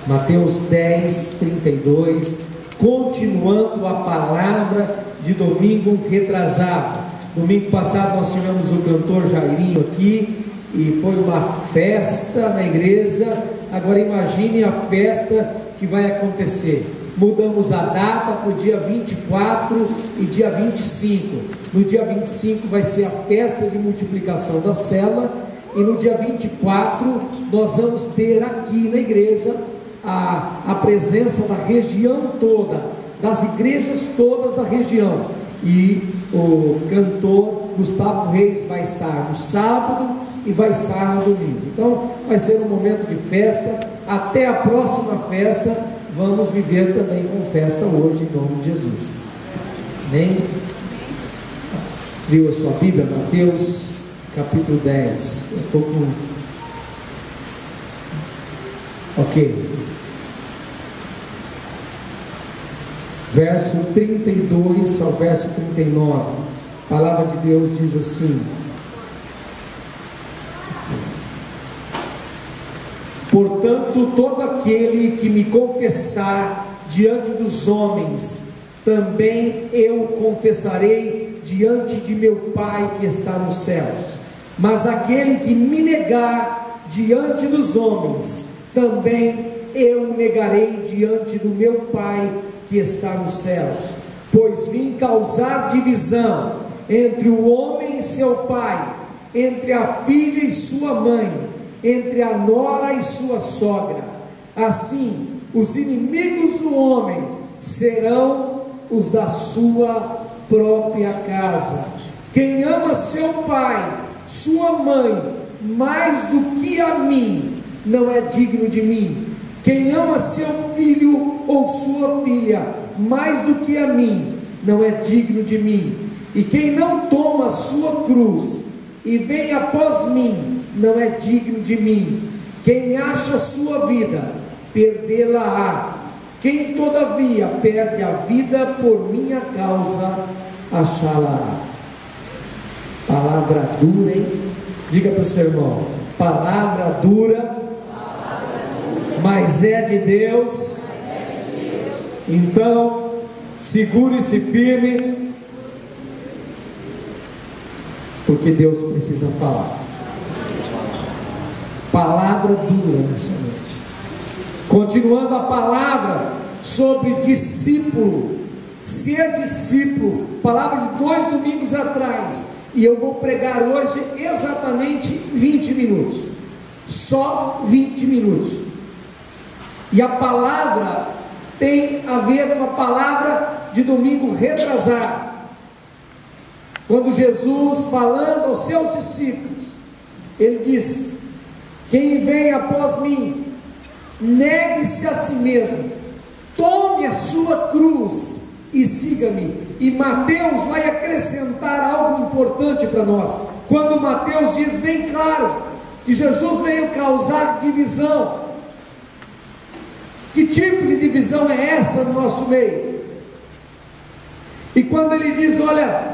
Mateus 10, 32, continuando a palavra de domingo retrasado. Domingo passado nós tivemos o cantor Jairinho aqui, e foi uma festa na igreja. Agora imagine a festa que vai acontecer. Mudamos a data para o dia 24 e dia 25. No dia 25 vai ser a festa de multiplicação da célula, e no dia 24 nós vamos ter aqui na igreja a presença da região toda, das igrejas todas da região, e o cantor Gustavo Reis vai estar no sábado e vai estar no domingo. Então vai ser um momento de festa. Até a próxima festa, vamos viver também com festa hoje, em nome de Jesus. Amém? Abriu a sua Bíblia, Mateus capítulo 10. Eu estou com... Ok. Verso 32 ao verso 39. A palavra de Deus diz assim: portanto, todo aquele que me confessar diante dos homens, também eu confessarei diante de meu Pai que está nos céus. Mas aquele que me negar diante dos homens, também eu negarei diante do meu Pai que está nos céus. Pois vim causar divisão entre o homem e seu pai, entre a filha e sua mãe, entre a nora e sua sogra. Assim, os inimigos do homem serão os da sua própria casa. Quem ama seu pai, sua mãe, mais do que a mim, não é digno de mim. Quem ama seu filho ou sua filha mais do que a mim, não é digno de mim. E quem não toma sua cruz e vem após mim, não é digno de mim. Quem acha sua vida, perdê-la-á. Quem todavia perde a vida por minha causa, achá-la-á. Palavra dura, hein? Diga para o seu irmão: palavra dura, mas é de Deus. Então, segure-se firme, porque Deus precisa falar. Palavra dura nessa noite. Continuando a palavra sobre discípulo, ser discípulo, palavra de 2 domingos atrás, e eu vou pregar hoje exatamente 20 minutos, só 20 minutos. E a palavra tem a ver com a palavra de domingo retrasado, quando Jesus, falando aos seus discípulos, ele disse: quem vem após mim, negue-se a si mesmo, tome a sua cruz e siga-me. E Mateus vai acrescentar algo importante para nós, quando Mateus diz bem claro que Jesus veio causar divisão. Que tipo de divisão é essa no nosso meio? E quando ele diz: olha,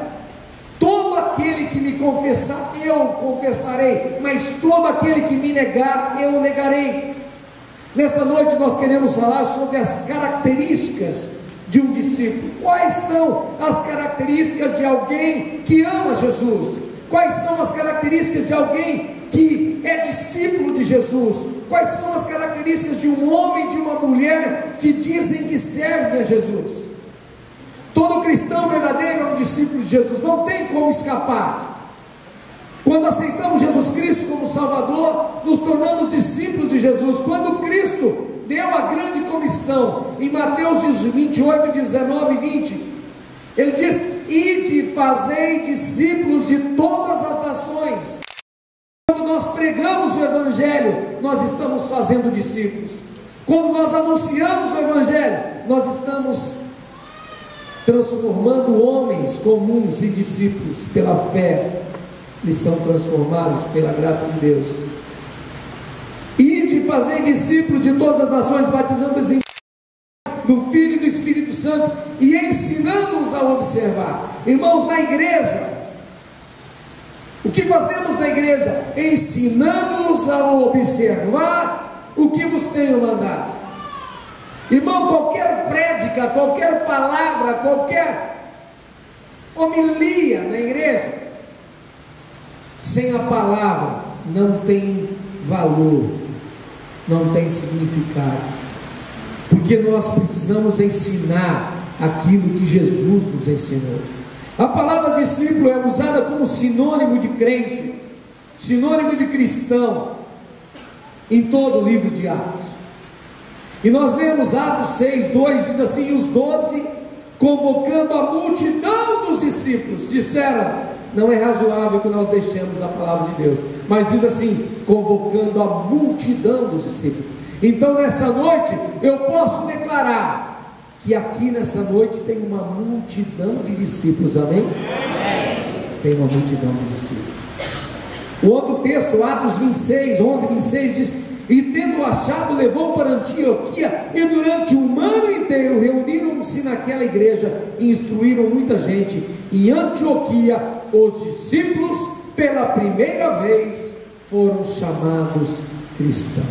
todo aquele que me confessar, eu confessarei, mas todo aquele que me negar, eu negarei. Nessa noite nós queremos falar sobre as características de um discípulo. Quais são as características de alguém que ama Jesus? Quais são as características de alguém que é discípulo de Jesus? Quais são as características de um homem e de uma mulher que dizem que servem a Jesus? Todo cristão verdadeiro é um discípulo de Jesus, não tem como escapar. Quando aceitamos Jesus Cristo como Salvador, nos tornamos discípulos de Jesus. Quando Cristo deu a grande comissão, em Mateus 28, 19 e 20, ele diz: ide e fazei discípulos de todas as nações. Quando nós pregamos o Evangelho, nós estamos fazendo discípulos. Quando nós anunciamos o Evangelho, nós estamos transformando homens comuns em discípulos. Pela fé, eles são transformados pela graça de Deus. Ide e fazei discípulos de todas as nações, batizando-os em do Filho e do Espírito Santo e ensinando-os a observar. Irmãos, na igreja, o que fazemos na igreja? Ensinamos a observar o que vos tenho mandado. Irmão, qualquer prédica, qualquer palavra, qualquer homilia na igreja, sem a palavra, não tem valor, não tem significado, porque nós precisamos ensinar aquilo que Jesus nos ensinou. A palavra discípulo é usada como sinônimo de crente, sinônimo de cristão, em todo o livro de Atos. E nós lemos Atos 6:2, diz assim: e os 12, convocando a multidão dos discípulos, disseram: não é razoável que nós deixemos a palavra de Deus, mas diz assim, convocando a multidão dos discípulos. Então nessa noite, eu posso declarar que aqui nessa noite tem uma multidão de discípulos, amém? Tem uma multidão de discípulos. O outro texto, Atos 11:26 diz: e tendo achado, levou para Antioquia, e durante um ano inteiro reuniram-se naquela igreja e instruíram muita gente. Em Antioquia, os discípulos pela primeira vez foram chamados cristãos.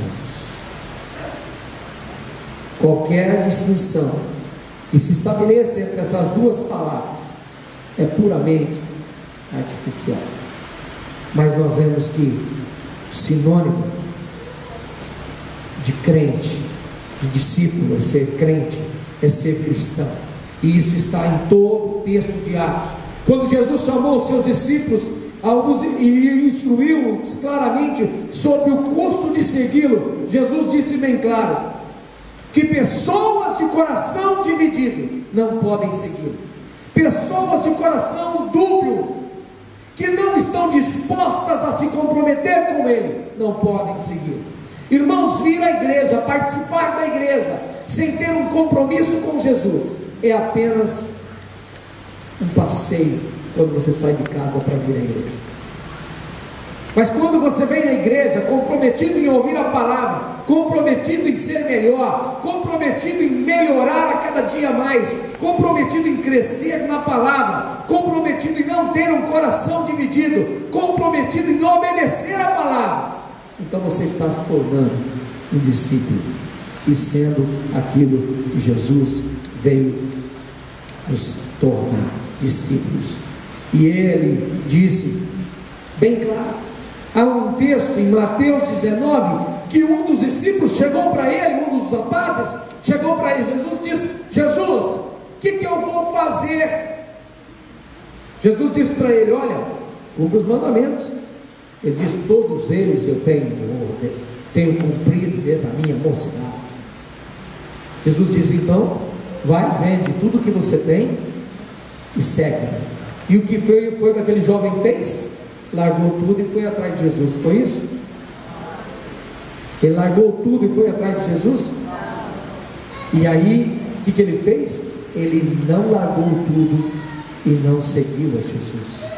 Qualquer distinção que se estabeleça entre essas duas palavras é puramente artificial. Mas nós vemos que o sinônimo de crente, de discípulo, é ser crente, é ser cristão. E isso está em todo o texto de Atos. Quando Jesus chamou os seus discípulos e instruiu-os claramente sobre o custo de segui-lo, Jesus disse bem claro que pessoas de coração dividido não podem segui-lo. Pessoas de coração dúbio, que não estão dispostas a se comprometer com ele, não podem segui-lo. Irmãos, vir à igreja, participar da igreja, sem ter um compromisso com Jesus, é apenas um passeio quando você sai de casa para vir à igreja. Mas quando você vem à igreja comprometido em ouvir a palavra, comprometido em ser melhor, comprometido em melhorar a cada dia mais, comprometido em crescer na palavra, comprometido em não ter um coração dividido, comprometido em obedecer a palavra, então você está se tornando um discípulo e sendo aquilo que Jesus veio nos tornar, discípulos. E ele disse bem claro, há um texto em Mateus 19, que um dos discípulos chegou para ele, um dos rapazes chegou para ele, Jesus disse: Jesus, o que eu vou fazer? Jesus disse para ele: olha, cumpre os mandamentos. Ele disse: todos eles eu tenho cumprido desde a minha mocidade. Jesus disse: então, vai, vende tudo que você tem e segue. E o que foi que aquele jovem fez? Largou tudo e foi atrás de Jesus. Foi isso? Ele largou tudo e foi atrás de Jesus? E aí, o que ele fez? Ele não largou tudo e não seguiu a Jesus.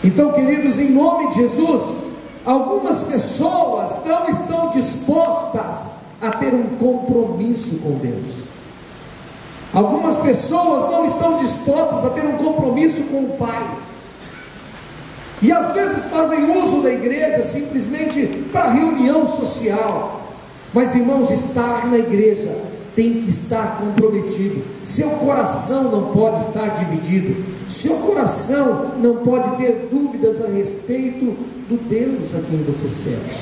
Então, queridos, em nome de Jesus, algumas pessoas não estão dispostas a ter um compromisso com Deus. Algumas pessoas não estão dispostas a ter um compromisso com o Pai. E às vezes fazem uso da igreja simplesmente para reunião social. Mas, irmãos, estar na igreja tem que estar comprometido. Seu coração não pode estar dividido. Seu coração não pode ter dúvidas a respeito do Deus a quem você serve.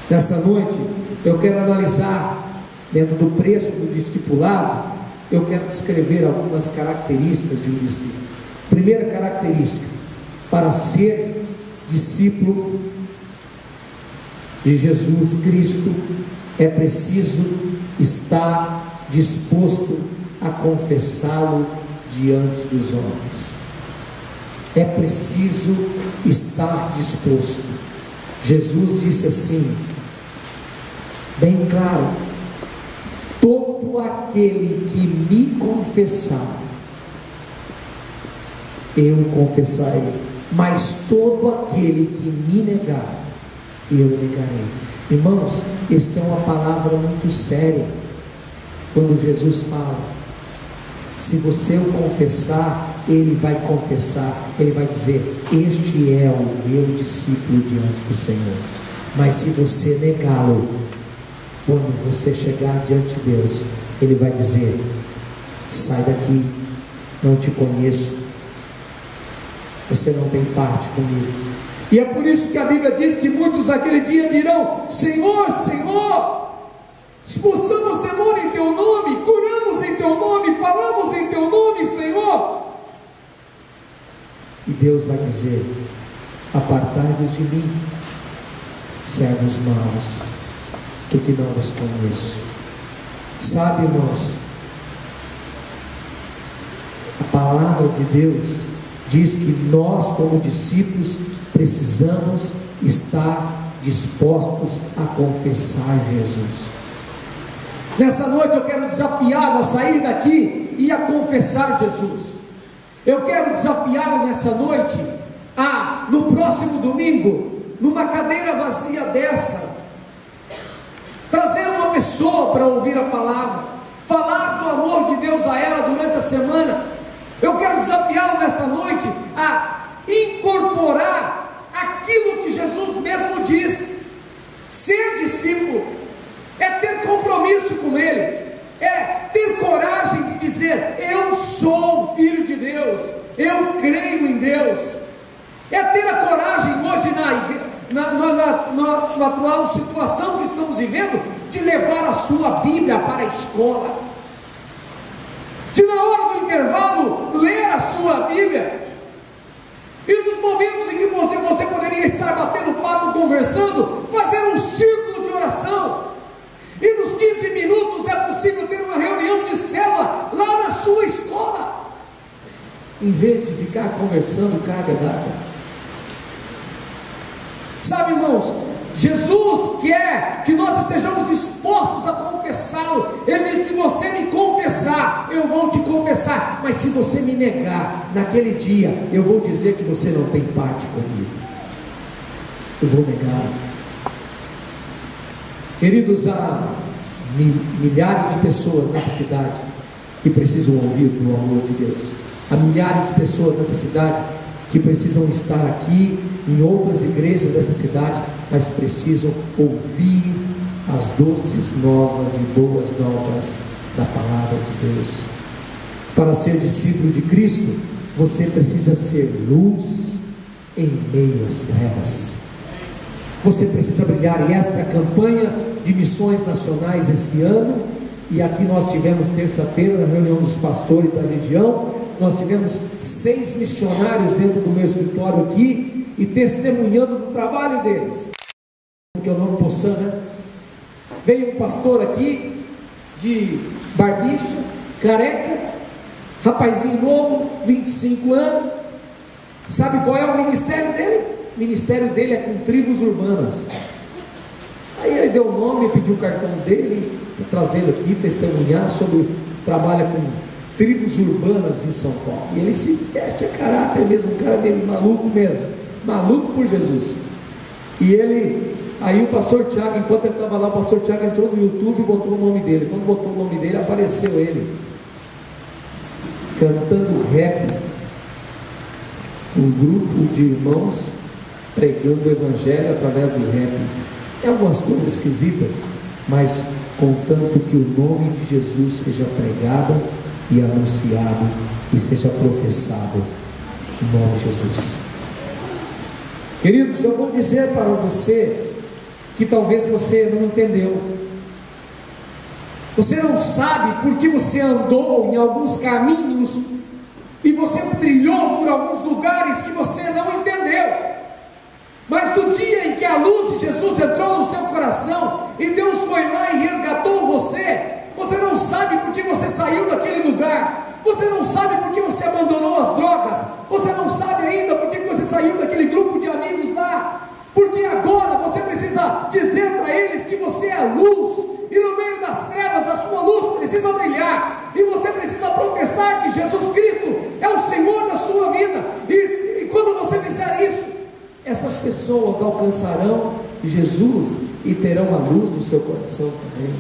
Nessa noite eu quero analisar, dentro do preço do discipulado, eu quero descrever algumas características de um discípulo. Primeira característica: para ser discípulo de Jesus Cristo, é preciso estar disposto a confessá-lo diante dos homens. É preciso estar disposto. Jesus disse assim, bem claro: todo aquele que me confessar, eu confessarei, mas todo aquele que me negar, eu negarei. Irmãos, esta é uma palavra muito séria. Quando Jesus fala, se você o confessar, ele vai confessar, ele vai dizer: este é o meu discípulo diante do Senhor. Mas se você negá-lo, quando você chegar diante de Deus, Ele vai dizer: sai daqui, não te conheço, você não tem parte comigo. E é por isso que a Bíblia diz que muitos naquele dia dirão: Senhor, Senhor, expulsamos demônio em teu nome, curamos em teu nome, falamos em teu nome, Senhor. E Deus vai dizer: apartai-vos de mim, servos maus, porque não vos conheço. Sabe, irmãos, a palavra de Deus diz que nós, como discípulos, precisamos estar dispostos a confessar Jesus. Nessa noite eu quero desafiá-lo a sair daqui e a confessar Jesus. Eu quero desafiá-lo nessa noite a, no próximo domingo, numa cadeira vazia dessa, trazer uma pessoa para ouvir a palavra, falar do amor de Deus a ela durante a semana. Eu quero desafiá-lo nessa noite a incorporar aquilo que Jesus mesmo diz. Ser discípulo é ter compromisso com Ele, é ter coragem de dizer: eu sou filho de Deus, eu creio em Deus. É ter a coragem hoje na atual situação que estamos vivendo, de levar a sua Bíblia para a escola, de na hora do intervalo ler a sua Bíblia, e nos momentos em que você poderia estar batendo papo, conversando, fazer um círculo de oração, e nos 15 minutos é possível ter uma reunião de célula lá na sua escola, em vez de ficar conversando carga d'água. Sabe, irmãos, Jesus quer que nós estejamos dispostos a confessá-lo. Ele disse: se você me confessar, eu vou te confessar, mas se você me negar, naquele dia eu vou dizer que você não tem parte comigo, eu vou negar. Queridos, há milhares de pessoas nessa cidade que precisam ouvir do amor de Deus. Há milhares de pessoas nessa cidade que precisam estar aqui, em outras igrejas dessa cidade, mas precisam ouvir as doces novas e boas novas da palavra de Deus. Para ser discípulo de Cristo, você precisa ser luz em meio às trevas. Você precisa brilhar. E esta é a campanha de missões nacionais esse ano. E aqui nós tivemos terça-feira, na reunião dos pastores da região, nós tivemos 6 missionários dentro do meu escritório aqui, e testemunhando do trabalho deles, porque eu não posso, né? Veio um pastor aqui, de barbicha, careca, rapazinho novo, 25 anos. Sabe qual é o ministério dele? O ministério dele é com tribos urbanas. Aí ele deu o nome, pediu o cartão dele, trazendo aqui, testemunhar sobre, trabalha com tribos urbanas em São Paulo. E ele se veste a caráter mesmo, um cara dele maluco mesmo, maluco por Jesus. E ele, aí o pastor Tiago, enquanto ele estava lá, o pastor Tiago entrou no YouTube e botou o nome dele. Quando botou o nome dele, apareceu ele cantando rap, um grupo de irmãos pregando o evangelho através do rap. É algumas coisas esquisitas, mas contanto que o nome de Jesus seja pregado e anunciado e seja professado em nome de Jesus. Queridos, eu vou dizer para você que talvez você não entendeu. Você não sabe porque você andou em alguns caminhos e você trilhou por alguns lugares que você não entendeu. Mas do dia em que a luz de Jesus entrou no seu coração e Deus foi lá e resgatou você, você não sabe porque você saiu daquele lugar, você não sabe porque você abandonou as drogas, você não sabe ainda porque você saiu daquele grupo de amigos lá, porque agora você precisa dizer para eles que você é luz, e no meio das trevas a sua luz precisa brilhar, e você precisa professar que Jesus Cristo é o Senhor da sua vida, e quando você fizer isso, essas pessoas alcançarão Jesus e terão a luz do seu coração também.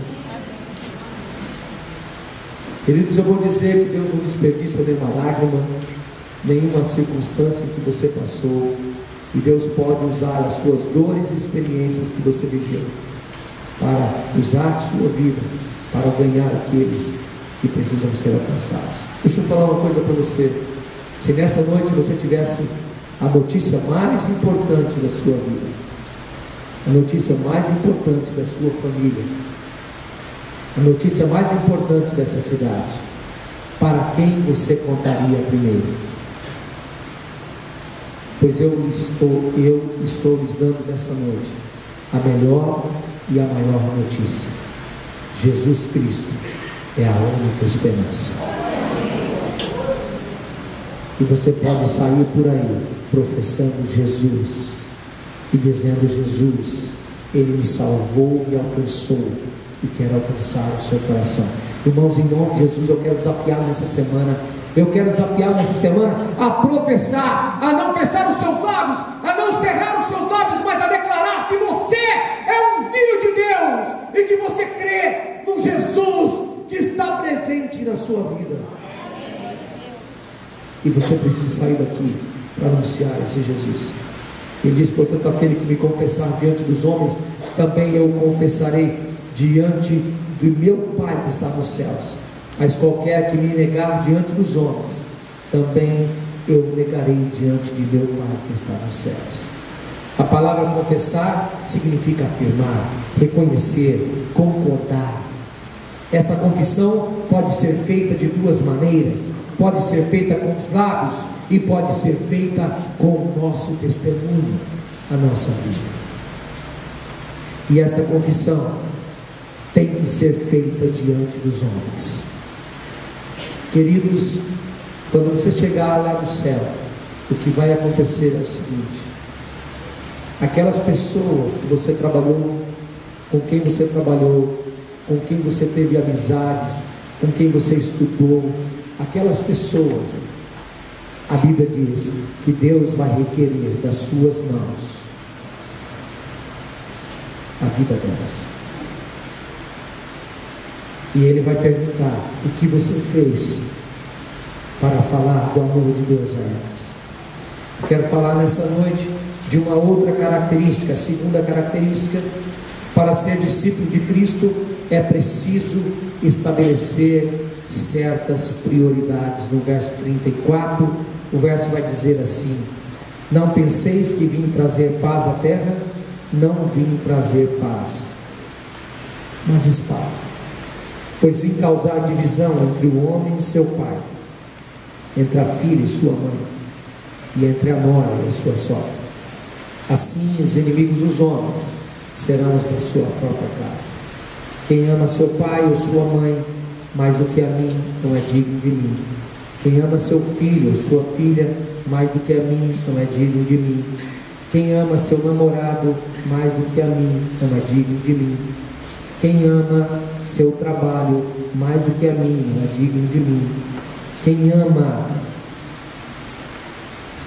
Queridos, eu vou dizer que Deus não desperdiça nenhuma lágrima, nenhuma circunstância que você passou, e Deus pode usar as suas dores e experiências que você viveu para usar sua vida para ganhar aqueles que precisam ser alcançados. Deixa eu falar uma coisa para você. Se nessa noite você tivesse a notícia mais importante da sua vida, a notícia mais importante da sua família, a notícia mais importante dessa cidade, para quem você contaria primeiro? Pois eu estou lhes dando nessa noite a melhor e a maior notícia: Jesus Cristo é a única esperança. E você pode sair por aí professando Jesus e dizendo: Jesus, Ele me salvou, me alcançou e quer alcançar o seu coração. Irmãos, em nome de Jesus, eu quero desafiar nessa semana a professar, a não fechar os seus lábios, a não cerrar os seus lábios, mas a declarar que você é um filho de Deus e que você crê no Jesus que está presente na sua vida. E você precisa sair daqui para anunciar esse Jesus. Ele diz: portanto, aquele que me confessar diante dos homens, também eu confessarei diante do meu Pai que está nos céus. Mas qualquer que me negar diante dos homens, também eu negarei diante de meu Pai que está nos céus. A palavra confessar significa afirmar, reconhecer, concordar. Esta confissão pode ser feita de duas maneiras: pode ser feita com os lábios e pode ser feita com o nosso testemunho, a nossa vida. E essa confissão tem que ser feita diante dos homens. Queridos, quando você chegar lá no céu, o que vai acontecer é o seguinte: aquelas pessoas que você trabalhou, com quem você trabalhou, com quem você teve amizades, com quem você estudou, aquelas pessoas, a Bíblia diz que Deus vai requerer das suas mãos a vida delas. E Ele vai perguntar: o que você fez para falar do amor de Deus a elas? Eu quero falar nessa noite de uma outra característica, a segunda característica. Para ser discípulo de Cristo é preciso estabelecer certas prioridades. No verso 34, o verso vai dizer assim: não penseis que vim trazer paz à terra, não vim trazer paz, mas espada. Pois vim causar divisão entre o homem e seu pai, entre a filha e sua mãe, e entre a nora e a sua sogra. Assim os inimigos dos homens serão os da sua própria casa. Quem ama seu pai ou sua mãe mais do que a mim não é digno de mim. Quem ama seu filho ou sua filha mais do que a mim não é digno de mim. Quem ama seu namorado mais do que a mim não é digno de mim. Quem ama seu trabalho mais do que a mim não é digno de mim. Quem ama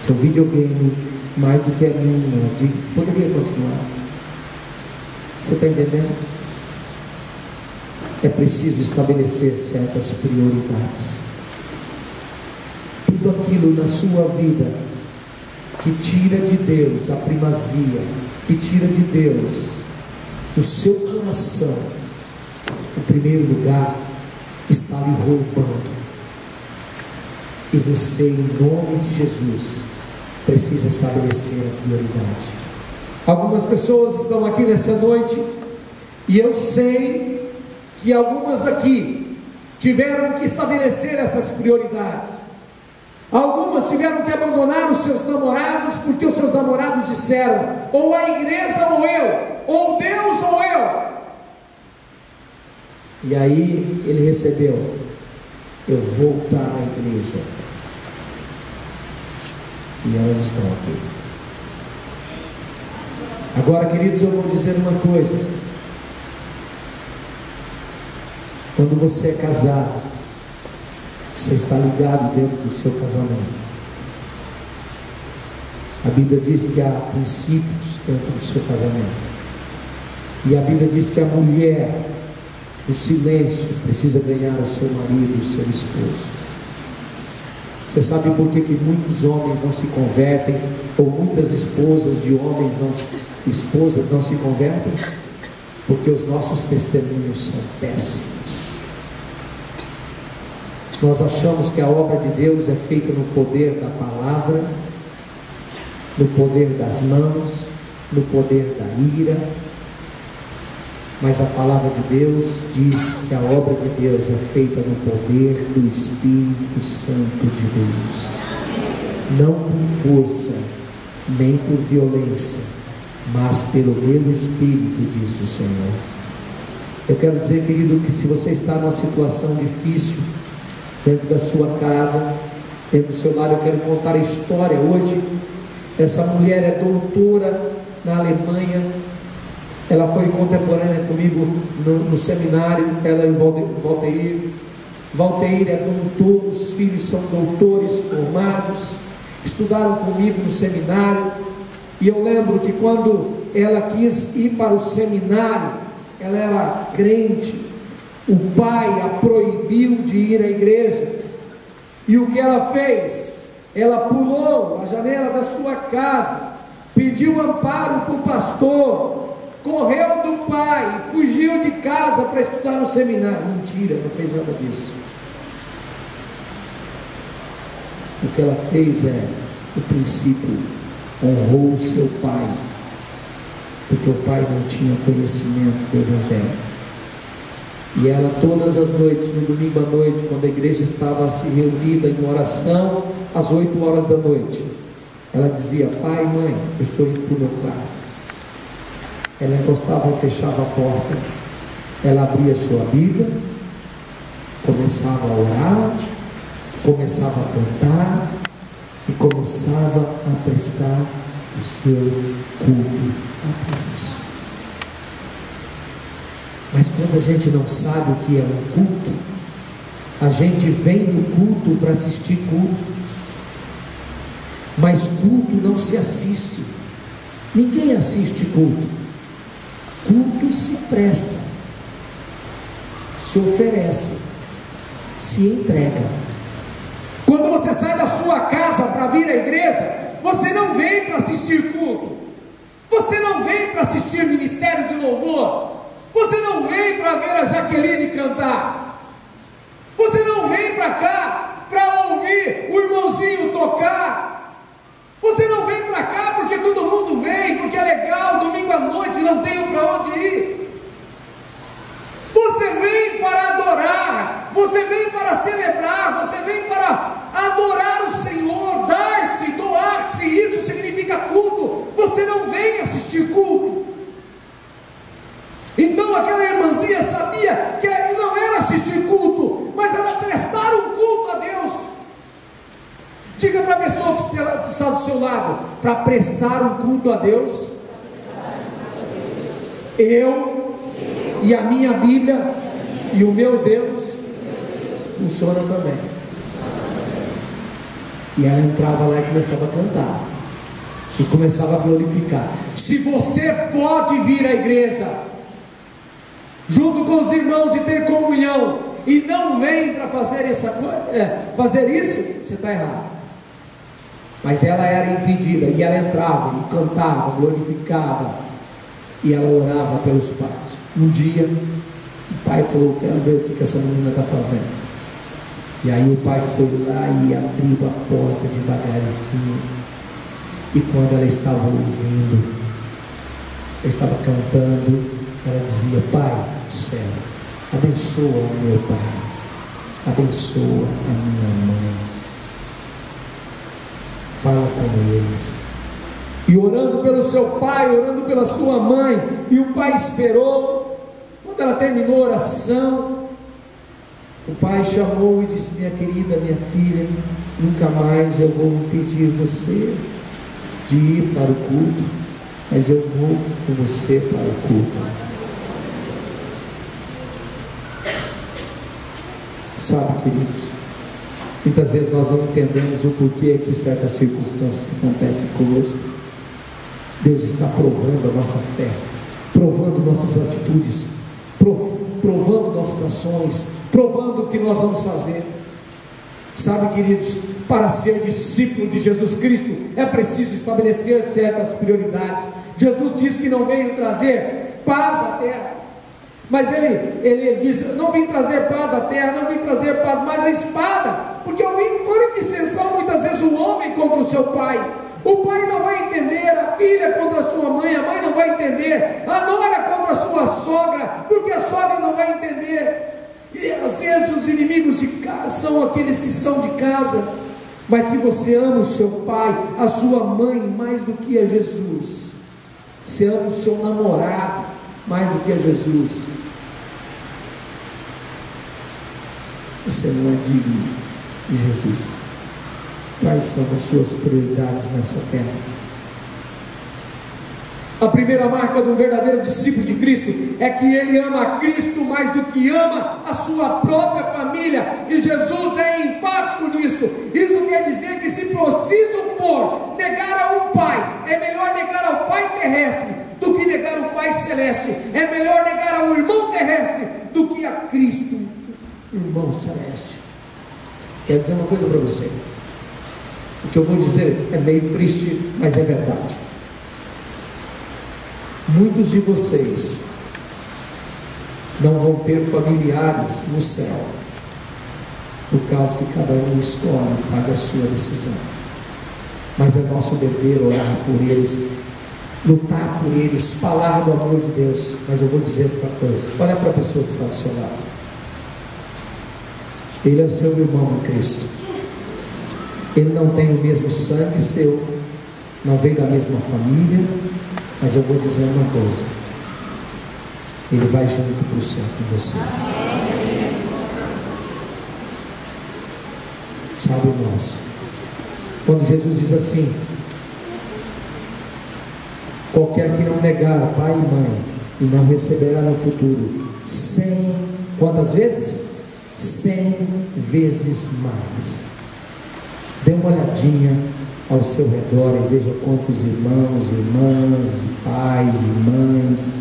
seu videogame mais do que a mim não é digno. Poderia continuar. Você está entendendo? É preciso estabelecer certas prioridades. Tudo aquilo na sua vida que tira de Deus a primazia, que tira de Deus o seu coração, o primeiro lugar, está lhe roubando. E você, em nome de Jesus, precisa estabelecer a prioridade. Algumas pessoas estão aqui nessa noite, e eu sei que algumas aqui tiveram que estabelecer essas prioridades. Algumas tiveram que abandonar os seus namorados, porque os seus namorados disseram: ou a igreja ou eu, ou Deus ou eu. E aí ele recebeu: eu vou para a igreja. E elas estão aqui. Agora, queridos, eu vou dizer uma coisa: quando você é casado, você está ligado dentro do seu casamento. A Bíblia diz que há princípios dentro do seu casamento. E a Bíblia diz que a mulher, no silêncio, precisa ganhar o seu marido, o seu esposo. Você sabe por que muitos homens não se convertem, ou muitas esposas de homens esposas não se convertem? porque os nossos testemunhos são péssimos. Nós achamos que a obra de Deus é feita no poder da palavra, no poder das mãos, no poder da ira, mas a palavra de Deus diz que a obra de Deus é feita no poder do Espírito Santo de Deus, não por força, nem por violência, mas pelo meu Espírito, diz o Senhor. Eu quero dizer, querido, que se você está numa situação difícil, dentro da sua casa, dentro do seu lar, eu quero contar a história hoje. Essa mulher é doutora na Alemanha, ela foi contemporânea comigo no seminário, ela e Valteir. Valteir é doutor, os filhos são doutores formados, estudaram comigo no seminário, e eu lembro que quando ela quis ir para o seminário, ela era crente, o pai a proibiu de ir à igreja, e o que ela fez? Ela pulou a janela da sua casa, pediu amparo para o pastor, correu do pai, fugiu de casa para estudar no seminário. Mentira, não fez nada disso. O que ela fez é, no princípio, honrou o seu pai, porque o pai não tinha conhecimento do Evangelho. E ela todas as noites, no domingo à noite, quando a igreja estava se reunida em oração, às 8 horas da noite, ela dizia: pai, mãe, eu estou indo para o meu quarto. Ela encostava e fechava a porta, ela abria sua Bíblia, começava a orar, começava a cantar e começava a prestar o seu culto a Deus. Mas quando a gente não sabe o que é um culto, a gente vem no culto para assistir culto, mas culto não se assiste, ninguém assiste culto. Culto se presta, se oferece, se entrega. Quando você sai da sua casa para vir à igreja, você não vem para assistir culto, você não vem para assistir ministério de louvor, você não vem para ver a Jaqueline cantar, você não vem para cá para ouvir o irmãozinho tocar, você não vem para cá porque todo mundo vem, porque é legal, domingo à noite não tenho para onde ir. Você vem para adorar, você vem para celebrar, você vem para adorar o Senhor, dar-se, doar-se. Isso significa culto. Você não vem assistir culto. Então aquela irmãzinha sabia que não era assistir culto, mas era prestar um culto a Deus. Diga para a pessoa que está do seu lado: para prestar um culto a Deus, eu e a minha Bíblia e o meu Deus funciona também. E ela entrava lá e começava a cantar, e começava a glorificar. Se você pode vir à igreja junto com os irmãos e ter comunhão, e não vem para fazer fazer isso, você está errado. Mas ela era impedida, e ela entrava e cantava, glorificava, e ela orava pelos pais. Um dia o pai falou: quero ver o que essa menina está fazendo. E aí o pai foi lá e abriu a porta devagarzinho, e quando ela estava ouvindo, ela estava cantando, ela dizia: pai do céu, abençoa o meu pai, abençoa a minha mãe, fala com eles. E orando pelo seu pai, orando pela sua mãe, e o pai esperou. Quando ela terminou a oração, o pai chamou e disse: minha querida, minha filha, nunca mais eu vou impedir você de ir para o culto, mas eu vou com você para o culto. Sabe, queridos, muitas vezes nós não entendemos o porquê que certas circunstâncias acontecem conosco. Deus está provando a nossa fé, provando nossas atitudes, provando nossas ações, provando o que nós vamos fazer. Sabe, queridos, para ser discípulo de Jesus Cristo é preciso estabelecer certas prioridades. Jesus disse que não veio trazer paz à terra, Mas ele diz: não vim trazer paz à terra, não vim trazer paz, mas a espada, porque eu vim por em dissensão muitas vezes o homem contra o seu pai. O pai não vai entender, a filha contra a sua mãe, a mãe não vai entender, a nora contra a sua sogra, porque a sogra não vai entender. E às vezes os inimigos de casa são aqueles que são de casa. Mas se você ama o seu pai, a sua mãe mais do que a Jesus, você ama o seu namorado mais do que a Jesus, você não é digno de Jesus. Quais são as suas prioridades nessa terra? A primeira marca do verdadeiro discípulo de Cristo é que ele ama a Cristo mais do que ama a sua própria família, e Jesus é enfático nisso. Isso quer dizer que, se preciso for negar a um pai, é melhor negar ao pai terrestre do que negar o pai celeste. É melhor negar ao irmão terrestre do que a Cristo, irmão celeste. Quero dizer uma coisa para você. O que eu vou dizer é meio triste, mas é verdade. Muitos de vocês não vão ter familiares no céu, por causa que cada um escolhe, faz a sua decisão. Mas é nosso dever orar por eles, lutar por eles, falar do amor de Deus. Mas eu vou dizer outra coisa: olha para a pessoa que está do seu lado. Ele é o seu irmão em Cristo. Ele não tem o mesmo sangue seu, não veio da mesma família. Mas eu vou dizer uma coisa: ele vai junto para o céu com você. Sabe, irmãos, quando Jesus diz assim: qualquer que não negar pai e mãe, e não receberá no futuro 100, quantas vezes? 100 vezes mais. Dê uma olhadinha ao seu redor e veja quantos irmãos, irmãs, pais e mães,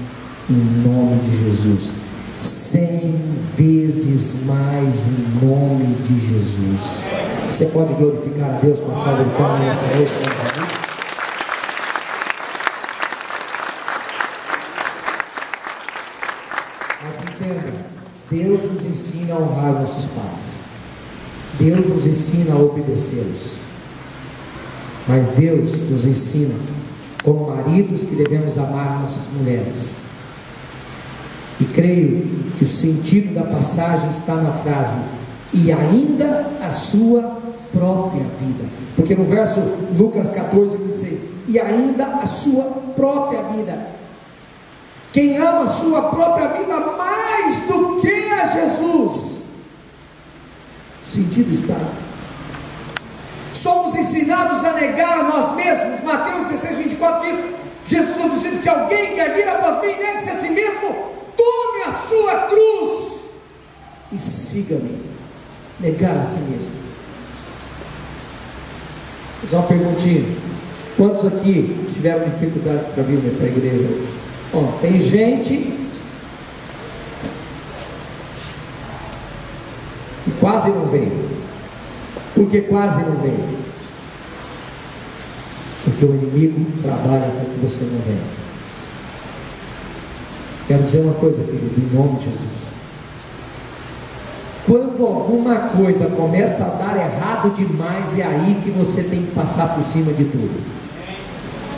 em nome de Jesus, 100 vezes mais em nome de Jesus. Você pode glorificar a Deus com a salva de palmas nessa noite? Mas entenda, Deus nos ensina a honrar nossos pais, Deus nos ensina a obedecê-los. Mas Deus nos ensina, como maridos, que devemos amar nossas mulheres. E creio que o sentido da passagem está na frase: e ainda a sua própria vida. Porque no verso Lucas 14, 26, e ainda a sua própria vida. Quem ama a sua própria vida mais do que a Jesus, o sentido está. Somos ensinados a negar a nós mesmos. Mateus 16, 24 diz: Jesus nos disse: se alguém quer vir após mim, negue-se a si mesmo, tome a sua cruz e siga-me. Negar a si mesmo. Vou fazer uma perguntinha: quantos aqui tiveram dificuldades para vir para a igreja hoje? Bom, tem gente que quase não veio. Por que quase não veio? Porque o inimigo trabalha para que você não venha. Quero dizer uma coisa, querido, em nome de Jesus. Quando alguma coisa começa a dar errado demais, é aí que você tem que passar por cima de tudo.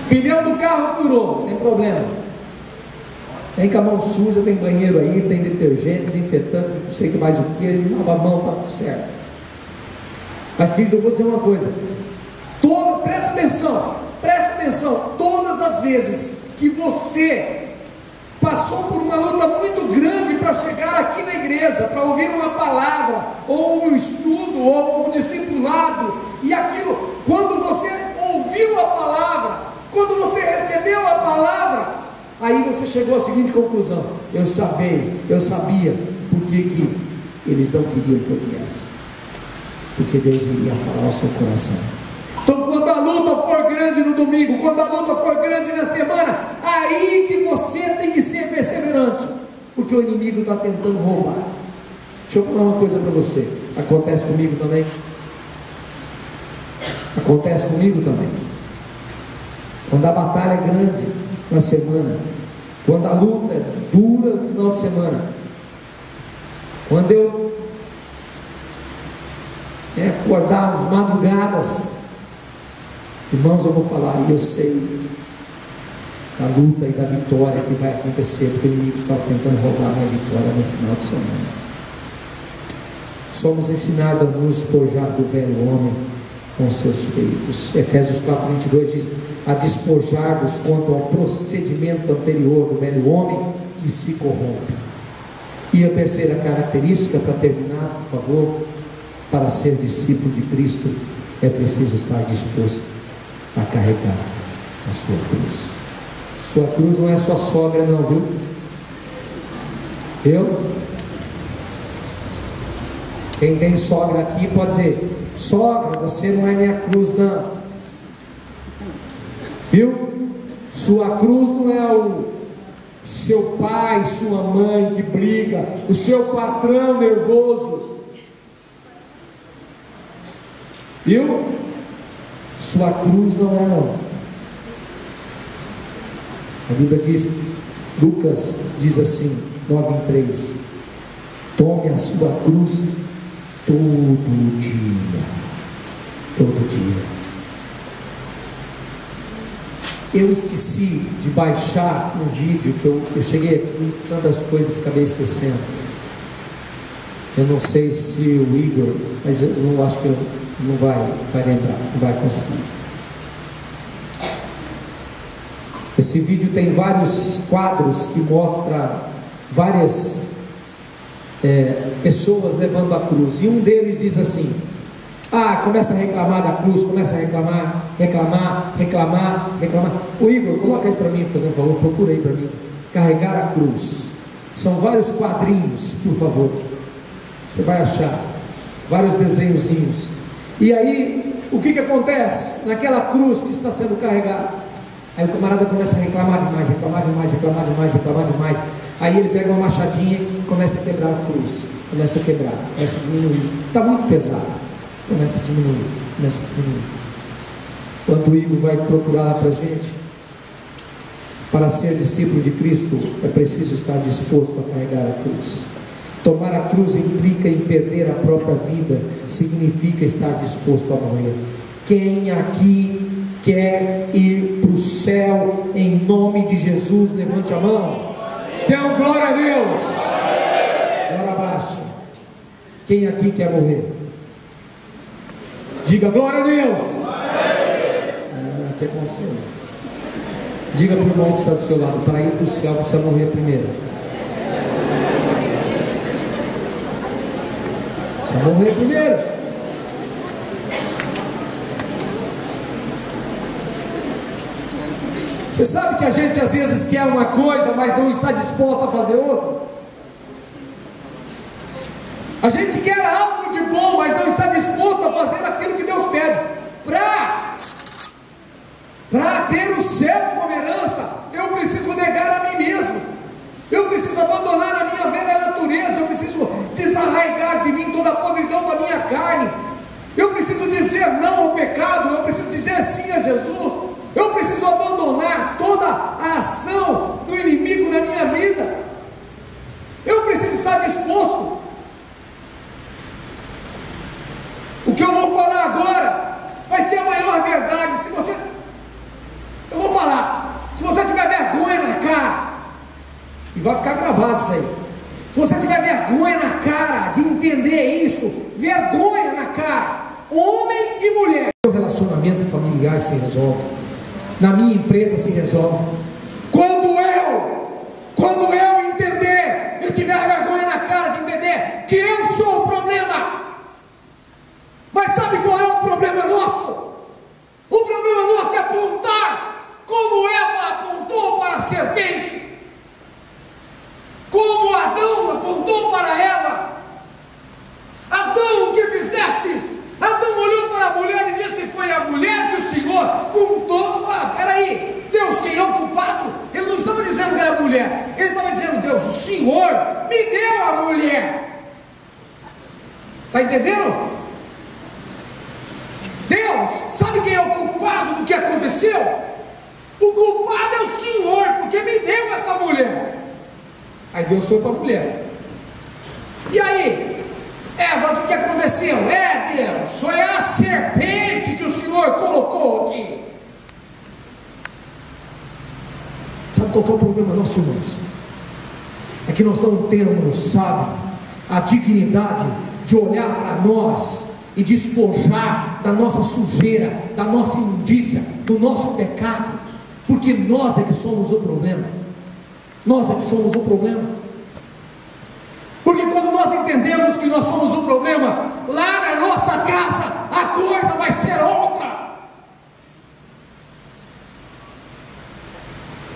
Pneu do carro furou, não tem problema. Tem com a mão suja, tem banheiro aí, tem detergente, desinfetante, não sei que mais o que, lava a mão, está tudo certo. Mas, querido, eu vou dizer uma coisa: presta atenção, todas as vezes que você passou por uma luta muito grande para chegar aqui na igreja, para ouvir uma palavra, ou um estudo, ou um discipulado, e aquilo, quando você ouviu a palavra, quando você recebeu a palavra, aí você chegou à seguinte conclusão: eu sabia por que eles não queriam que eu viesse. Porque Deus iria falar ao seu coração. Então, quando a luta for grande no domingo, quando a luta for grande na semana, aí que você tem que ser perseverante, porque o inimigo está tentando roubar. Deixa eu falar uma coisa para você: acontece comigo também. Acontece comigo também. Quando a batalha é grande na semana, quando a luta é dura no final de semana, quando eu acordar às madrugadas, irmãos, eu vou falar, e eu sei da luta e da vitória que vai acontecer, porque o inimigo está tentando roubar a minha vitória no final de semana. Somos ensinados a nos despojar do velho homem com seus feitos. Efésios 4:22 diz: a despojar-vos quanto ao procedimento anterior do velho homem que se corrompe. E a terceira característica, para terminar, por favor, para ser discípulo de Cristo, é preciso estar disposto a carregar a sua cruz. Sua cruz não é sua sogra não, viu? Quem tem sogra aqui pode dizer: sogra, você não é minha cruz não. Viu? Sua cruz não é o seu pai, sua mãe que briga, o seu patrão nervoso. Viu? Sua cruz não é não. A Bíblia diz, Lucas diz assim, 9:3: tome a sua cruz todo dia. Todo dia. Eu esqueci de baixar um vídeo que eu cheguei aqui, tantas coisas acabei esquecendo. Eu não sei se o Igor, mas eu não acho que eu não vai lembrar, não vai conseguir. Esse vídeo tem vários quadros que mostram várias pessoas levando a cruz, e um deles diz assim: começa a reclamar da cruz, começa a reclamar. O Igor, coloca aí para mim, fazendo um favor, procura aí para mim, carregar a cruz. São vários quadrinhos, por favor, você vai achar vários desenhozinhos. E aí, o que acontece naquela cruz que está sendo carregada? Aí o camarada começa a reclamar demais. Aí ele pega uma machadinha e começa a quebrar a cruz. Começa a diminuir. Está muito pesado. Começa a diminuir. Quando o Igor vai procurar para a gente, para ser discípulo de Cristo, é preciso estar disposto a carregar a cruz. Tomar a cruz implica em perder a própria vida, significa estar disposto a morrer. Quem aqui quer ir para o céu em nome de Jesus? Levante a mão. Dê um glória a Deus. Glória baixa. Quem aqui quer morrer? Diga glória a Deus. Quer acontecer? Diga para o irmão que está do seu lado: para ir para o céu precisa morrer primeiro. Precisa morrer primeiro. Você sabe que a gente às vezes quer uma coisa, mas não está disposto a fazer outra? A gente quer algo de bom, mas não está disposto a fazer aquilo que Deus pede. Para ter o céu como herança, eu preciso negar a mim mesmo. Eu preciso abandonar a minha velha natureza. Eu preciso desarraigar de mim toda a podridão da minha carne. Eu preciso dizer não ao pecado. Eu preciso dizer sim a Jesus. Eu preciso abandonar toda a ação do inimigo na minha vida. Eu preciso estar disposto. O que eu vou falar agora vai ser a maior verdade. Eu vou falar, se você tiver vergonha na cara, e vai ficar gravado isso aí, se você tiver vergonha na cara de entender isso, vergonha na cara, homem e mulher, o relacionamento familiar se resolve, na minha empresa se resolve, quando eu entender, eu tiver vergonha na cara de entender que eu sou o problema. Mas sabe qual é o problema nosso? O problema nosso é apontar como Eva apontou para a serpente, como Adão apontou para Eva. Adão, o que fizeste? Adão olhou para a mulher e disse: foi a mulher que o Senhor contou. Peraí, Deus, quem é o culpado? Ele não estava dizendo que era a mulher, ele estava dizendo: Deus, o Senhor me deu a mulher. Está entendendo? Deus, sabe quem é o culpado do que aconteceu? O culpado é o Senhor, porque me deu essa mulher. Aí Deus foi para a mulher. E aí, Eva, o que aconteceu? Deus, foi a serpente que o Senhor colocou aqui. Sabe qual que é o problema nosso, irmãos? É que nós não temos, sabe, a dignidade de olhar para nós e despojar da nossa sujeira, da nossa imundícia, do nosso pecado, porque nós é que somos o problema. Nós é que somos o problema. Porque quando nós entendemos que nós somos o problema, lá na nossa casa a coisa vai ser outra.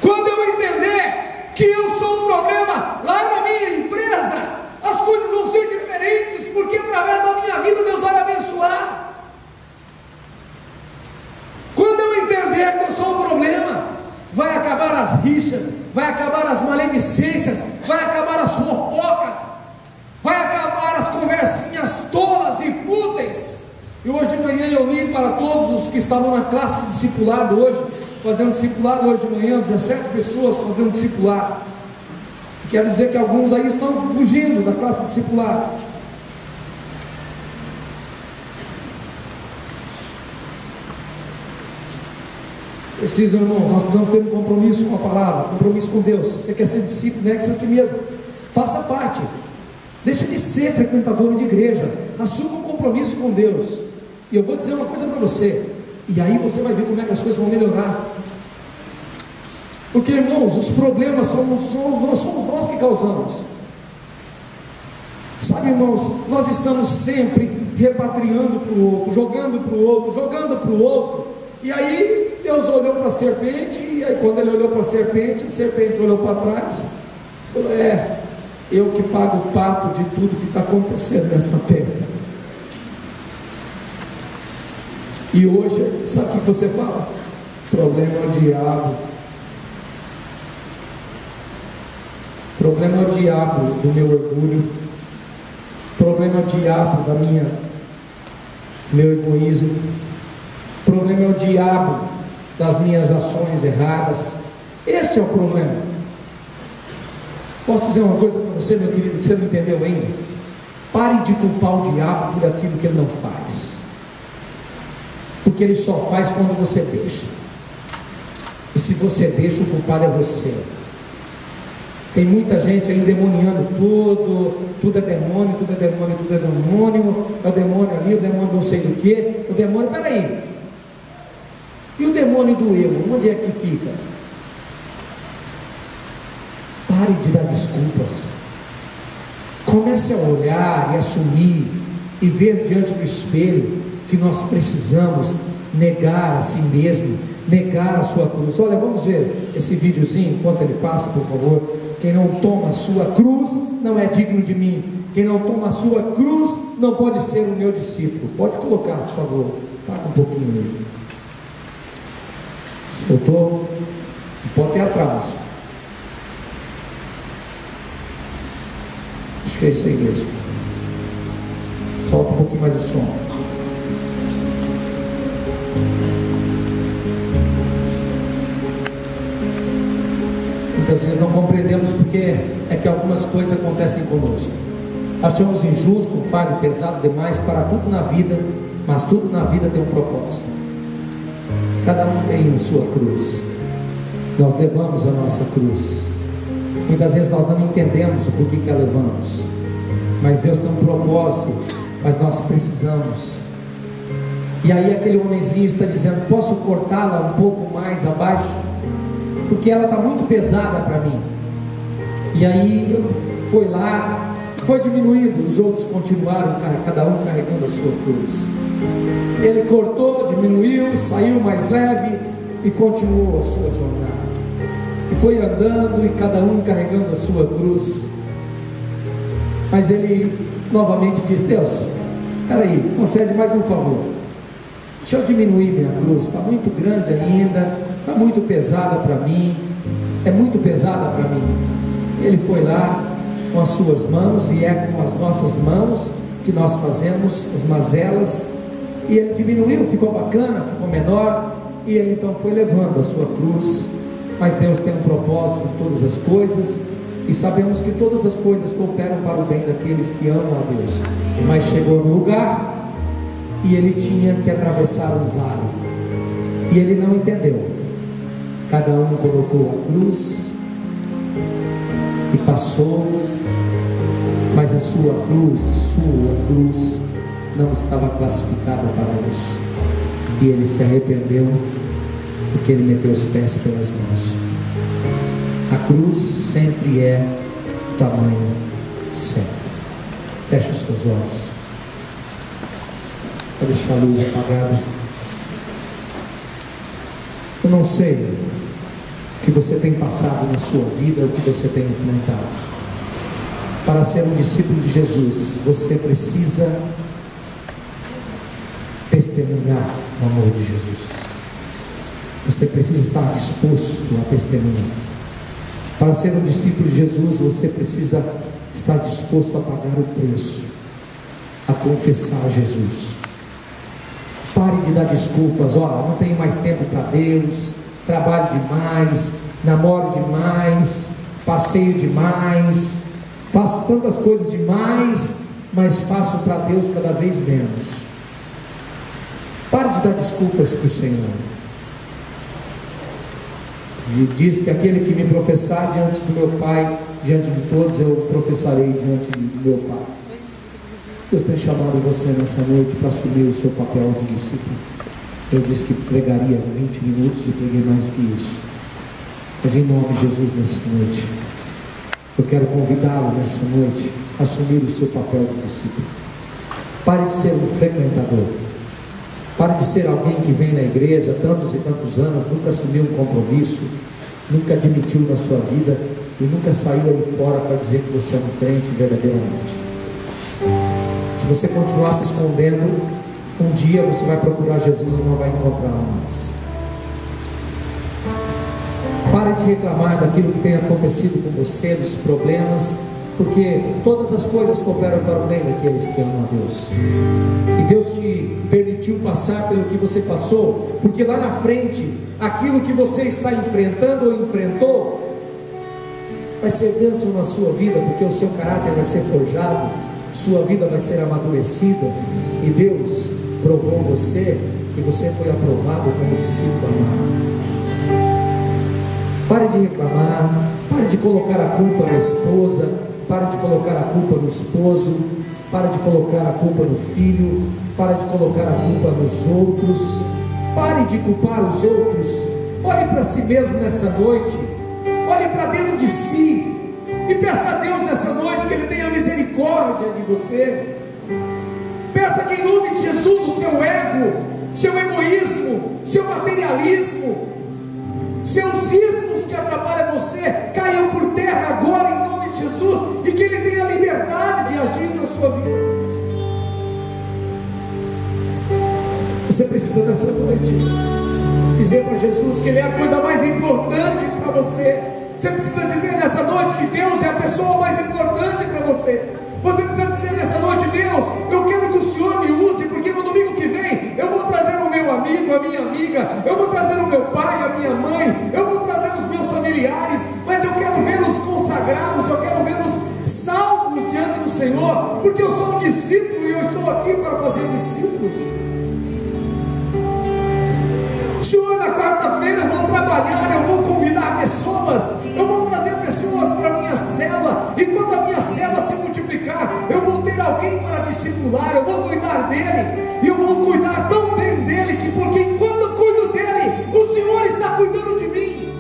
Quando eu entender que eu sou o problema lá na minha empresa, as coisas vão ser diferentes, porque através da minha vida Deus vai abençoar. Quando eu entender que eu sou o problema, vai acabar as rixas, vai acabar as maledicências, vai acabar as fofocas, vai acabar as conversinhas tolas e fúteis. E hoje de manhã eu li para todos os que estavam na classe de discipulado hoje, fazendo discipulado hoje de manhã, 17 pessoas fazendo discipulado. Quer dizer que alguns aí estão fugindo da classe de discipulado. Precisam, irmãos, nós precisamos ter um compromisso com a palavra, compromisso com Deus. Você quer ser discípulo, negue-se a si mesmo, faça parte, deixa de ser frequentador de igreja, assuma um compromisso com Deus. E eu vou dizer uma coisa para você, e aí você vai ver como é que as coisas vão melhorar. Porque, irmãos, os problemas somos nós que causamos. Sabe, irmãos, nós estamos sempre repatriando para o outro, jogando para o outro, jogando para o outro. E aí Deus olhou para a serpente, e aí quando ele olhou para a serpente olhou para trás, falou: eu que pago o pato de tudo que está acontecendo nessa terra. E hoje, sabe o que você fala? O problema é o diabo. O problema é o diabo do meu orgulho. O problema é o diabo da meu egoísmo. O problema é o diabo das minhas ações erradas. Esse é o problema. Posso dizer uma coisa para você, meu querido, que você não entendeu ainda? Pare de culpar o diabo por aquilo que ele não faz, porque ele só faz quando você deixa. E se você deixa, o culpado é você. Tem muita gente aí endemoniando tudo é demônio, tudo é demônio, tudo é demônio, é o demônio ali, o demônio não sei do que, o demônio, peraí, e o demônio do eu, onde é que fica? Pare de dar desculpas, comece a olhar e assumir e ver diante do espelho que nós precisamos negar a si mesmo, negar a sua cruz. Olha, vamos ver esse videozinho enquanto ele passa, por favor. Quem não toma a sua cruz não é digno de mim. Quem não toma a sua cruz não pode ser o meu discípulo. Pode colocar, por favor. Paga um pouquinho aí. Soltou? Não pode ter atraso. Acho que é isso aí mesmo. Solta um pouquinho mais o som. Muitas vezes não compreendemos porque é que algumas coisas acontecem conosco. Achamos injusto, um fardo pesado demais para tudo na vida, mas tudo na vida tem um propósito. Cada um tem a sua cruz. Nós levamos a nossa cruz. Muitas vezes nós não entendemos o porquê que a levamos, mas Deus tem um propósito, mas nós precisamos. E aí aquele homenzinho está dizendo: posso cortá-la um pouco mais abaixo? Porque ela está muito pesada para mim. E aí foi lá, foi diminuindo, os outros continuaram, cada um carregando a sua cruz. Ele cortou, diminuiu, saiu mais leve e continuou a sua jornada. E foi andando e cada um carregando a sua cruz. Mas ele novamente disse: Deus, peraí, concede mais um favor. Deixa eu diminuir minha cruz, está muito grande ainda, está muito pesada para mim, é muito pesada para mim. Ele foi lá com as suas mãos, e é com as nossas mãos que nós fazemos as mazelas, e ele diminuiu, ficou bacana, ficou menor, e ele então foi levando a sua cruz. Mas Deus tem um propósito em todas as coisas, E sabemos que todas as coisas cooperam para o bem daqueles que amam a Deus. Mas chegou no lugar e ele tinha que atravessar um vale. E ele não entendeu. Cada um colocou a cruz e passou, mas a sua cruz não estava classificada para isso. E ele se arrependeu porque ele meteu os pés pelas mãos. A cruz sempre é o tamanho certo. Feche os seus olhos. Vou deixar a luz apagada. Eu não sei o que você tem passado na sua vida, o que você tem enfrentado. Para ser um discípulo de Jesus, você precisa testemunhar o amor de Jesus. Você precisa estar disposto a testemunhar. Para ser um discípulo de Jesus, você precisa estar disposto a pagar o preço, a confessar Jesus. Pare de dar desculpas. Não tenho mais tempo para Deus, trabalho demais, namoro demais, passeio demais, faço tantas coisas demais, mas faço para Deus cada vez menos. Pare de dar desculpas para o Senhor. E diz que aquele que me professar diante do meu Pai, diante de todos, eu professarei diante do meu Pai. Deus tem chamado você nessa noite para assumir o seu papel de discípulo. Eu disse que pregaria 20 minutos e preguei mais do que isso. Mas em nome de Jesus, nessa noite, eu quero convidá-lo nessa noite a assumir o seu papel de discípulo. Pare de ser um frequentador. Pare de ser alguém que vem na igreja há tantos e tantos anos, nunca assumiu um compromisso, nunca admitiu na sua vida e nunca saiu aí fora para dizer que você é um crente verdadeiramente. Se você continuar se escondendo, um dia você vai procurar Jesus e não vai encontrá-lo mais. Pare de reclamar daquilo que tem acontecido com você, dos problemas, porque todas as coisas cooperam para o bem daqueles que amam a Deus. E Deus te permitiu passar pelo que você passou, porque lá na frente, aquilo que você está enfrentando ou enfrentou, vai ser bênção na sua vida, porque o seu caráter vai ser forjado, sua vida vai ser amadurecida, e Deus provou você, e você foi aprovado como discípulo amado. Pare de reclamar, pare de colocar a culpa na esposa, pare de colocar a culpa no esposo, pare de colocar a culpa no filho, pare de colocar a culpa nos outros, pare de culpar os outros. Olhe para si mesmo nessa noite, olhe para dentro de si e peça a Deus nessa noite que Ele tenha misericórdia de você. Peça que em nome de Jesus o seu ego, seu egoísmo, seu materialismo, seus ismos que atrapalham você caiam por terra agora em nome de Jesus, e que Ele tenha liberdade de agir na sua vida. Você precisa nessa noite dizer para Jesus que Ele é a coisa mais importante para você. Você precisa dizer nessa noite que Deus é a pessoa mais importante para você. Você precisa dizer nessa noite: Deus, eu quero que o Senhor me use, porque no domingo que vem eu vou trazer o meu amigo, a minha amiga, eu vou trazer o meu pai, a minha mãe, eu vou trazer os meus familiares, mas eu quero vê-los consagrados, eu quero vê-los salvos diante do Senhor, porque eu sou um discípulo e eu estou aqui para fazer discípulos. Senhor, na quarta-feira eu vou trabalhar, eu vou convidar pessoas, eu vou trazer pessoas para a minha cela, e quando a minha cela se multiplicar, eu vou ter alguém para discipular, eu vou cuidar dele, e eu vou cuidar tão bem dele, que porque enquanto eu cuido dele, o Senhor está cuidando de mim.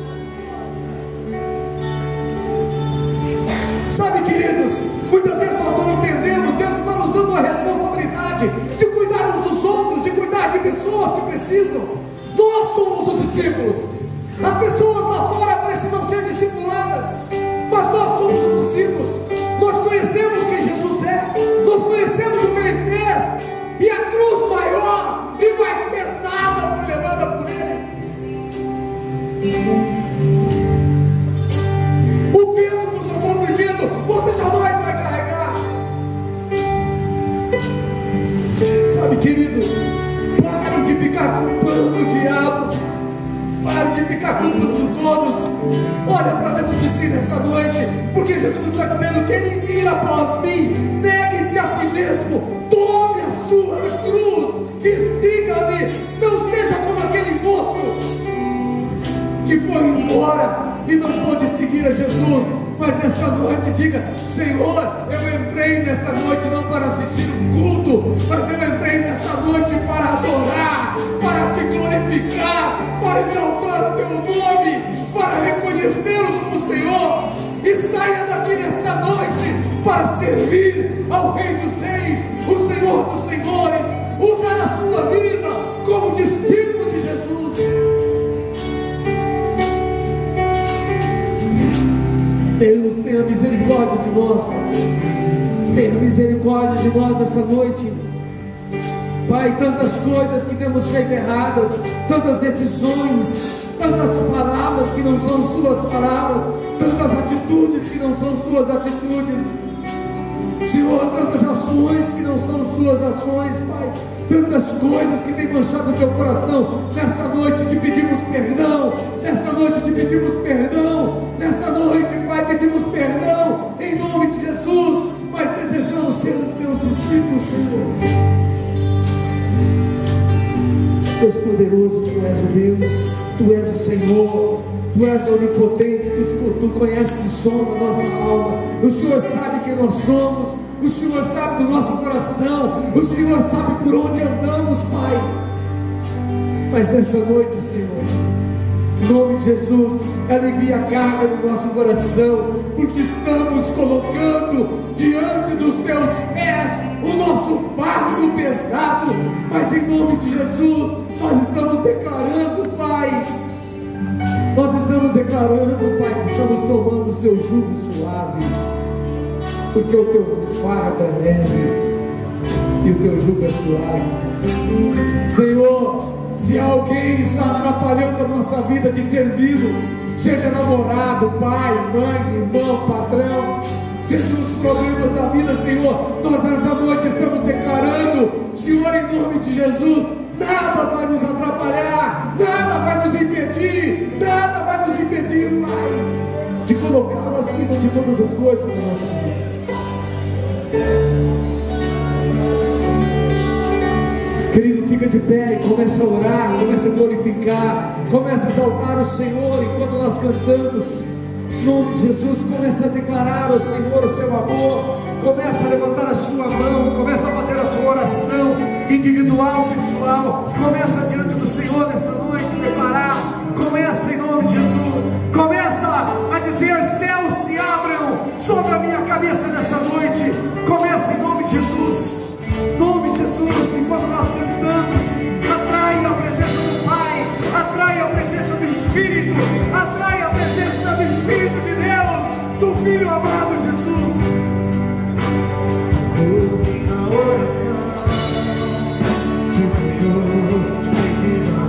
Sabe, queridos, muitas vezes nós não entendemos, Deus está nos dando a responsabilidade de cuidar uns dos outros, de cuidar de pessoas que precisam. Nós somos os discípulos. As pessoas lá fora precisam ser discipuladas, mas nós somos os discípulos. Nós conhecemos quem Jesus é, nós conhecemos o que Ele fez, e a cruz maior e mais pesada foi levada por Ele. O peso do seu sofrimento você jamais vai carregar. Sabe, querido, pare de ficar culpando o diabo. Pare de ficar culpando todos. Olha para dentro de si nessa noite, porque Jesus está dizendo: quem vir após mim, negue-se a si mesmo, tome a sua cruz e siga-me. Não seja como aquele moço que foi embora e não pôde seguir a Jesus. Mas nessa noite diga: Senhor, eu entrei nessa noite não para assistir um culto, mas eu entrei nessa noite para adorar, para te glorificar, para exaltar o teu nome, para reconhecê-lo como Senhor. E saia daqui nessa noite para servir ao Rei dos Reis, o Senhor dos Senhores, usar a sua vida como discípulo de Jesus. Deus, tenha misericórdia de nós, Pai. Tenha misericórdia de nós essa noite, Pai. Tantas coisas que temos feito erradas, tantas decisões, tantas palavras que não são suas palavras, tantas atitudes que não são suas atitudes, Senhor, tantas ações que não são suas ações, Pai. Tantas coisas que têm manchado o teu coração. Nessa noite te pedimos perdão. Nessa noite te pedimos perdão. Nessa noite, Pai, pedimos perdão em nome de Jesus. Mas desejamos ser teus discípulos, Senhor. Deus poderoso, Tu és o Deus, Tu és o Senhor, Tu és onipotente, Tu conheces o som da nossa alma. O Senhor sabe quem nós somos, o Senhor sabe do nosso coração, o Senhor sabe por onde andamos, Pai. Mas nessa noite, Senhor, em nome de Jesus, alivia a carga do nosso coração, porque estamos colocando diante dos Teus pés o nosso fardo pesado. Mas em nome de Jesus, nós estamos declarando, Pai, que estamos tomando o Seu jugo suave, porque o Teu fardo é leve e o Teu jugo é suave. Senhor, se alguém está atrapalhando a nossa vida de serviço, seja namorado, pai, mãe, irmão, patrão, sejam os problemas da vida, Senhor, nós nessa noite estamos declarando, Senhor, em nome de Jesus, nada vai nos atrapalhar, nada vai nos impedir, Pai, de colocá-lo acima de todas as coisas da nossa vida. Querido, fica de pé e começa a orar, começa a glorificar, começa a exaltar o Senhor enquanto nós cantamos. Em nome de Jesus, começa a declarar ao Senhor o seu amor, começa a levantar a sua mão, começa a fazer a sua oração individual, pessoal, começa diante do Senhor nessa noite, declarar, começa em nome de Jesus, começa a dizer: céus se abram sobre a minha cabeça nessa noite, começa em nome de Jesus, assim, quando nós cantamos, atrai a presença do Pai, atrai a presença do Espírito, atrai a presença do Espírito de Deus, do Filho amado Jesus. Senhor, minha oração, Senhor, seguirá.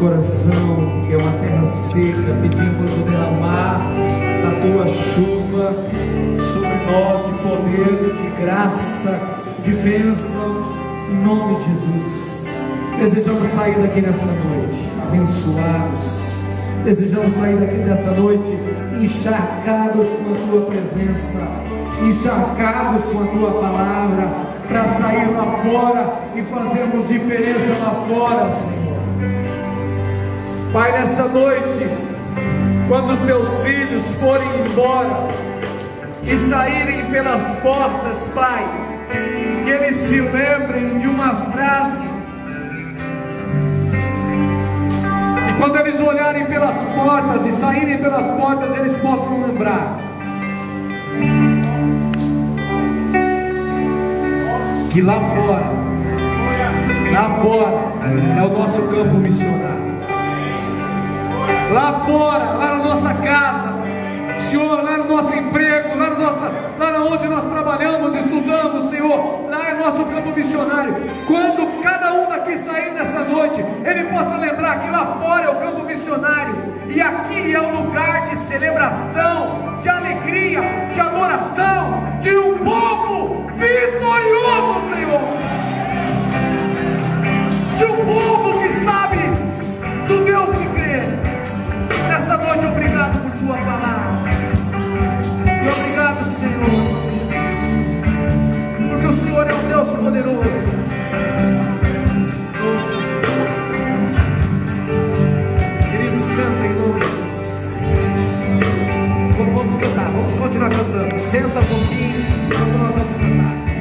coração, que é uma terra seca, pedimos o derramar da tua chuva sobre nós, de poder, de graça, de bênção, em nome de Jesus. Desejamos sair daqui nessa noite abençoados, desejamos sair daqui nessa noite encharcados com a tua presença, encharcados com a tua palavra, para sair lá fora e fazermos diferença lá fora, Senhor. Pai, nessa noite, quando os teus filhos forem embora e saírem pelas portas, Pai, que eles se lembrem de uma frase, e quando eles olharem pelas portas e saírem pelas portas, eles possam lembrar que lá fora é o nosso campo missionário. Lá fora, lá na nossa casa, Senhor, lá no nosso emprego, lá onde nós trabalhamos, estudamos, Senhor, lá é nosso campo missionário. Quando cada um daqui sair nessa noite, ele possa lembrar que lá fora é o campo missionário, e aqui é um lugar de celebração, de alegria, de adoração, de um povo vitorioso, Senhor, de um povo que sabe do Deus que crê. Nessa noite, obrigado por tua palavra, e obrigado, Senhor, porque o Senhor é um Deus poderoso. Querido Santo, em nome de Jesus, vamos cantar, vamos continuar cantando. Senta um pouquinho enquanto nós vamos cantar.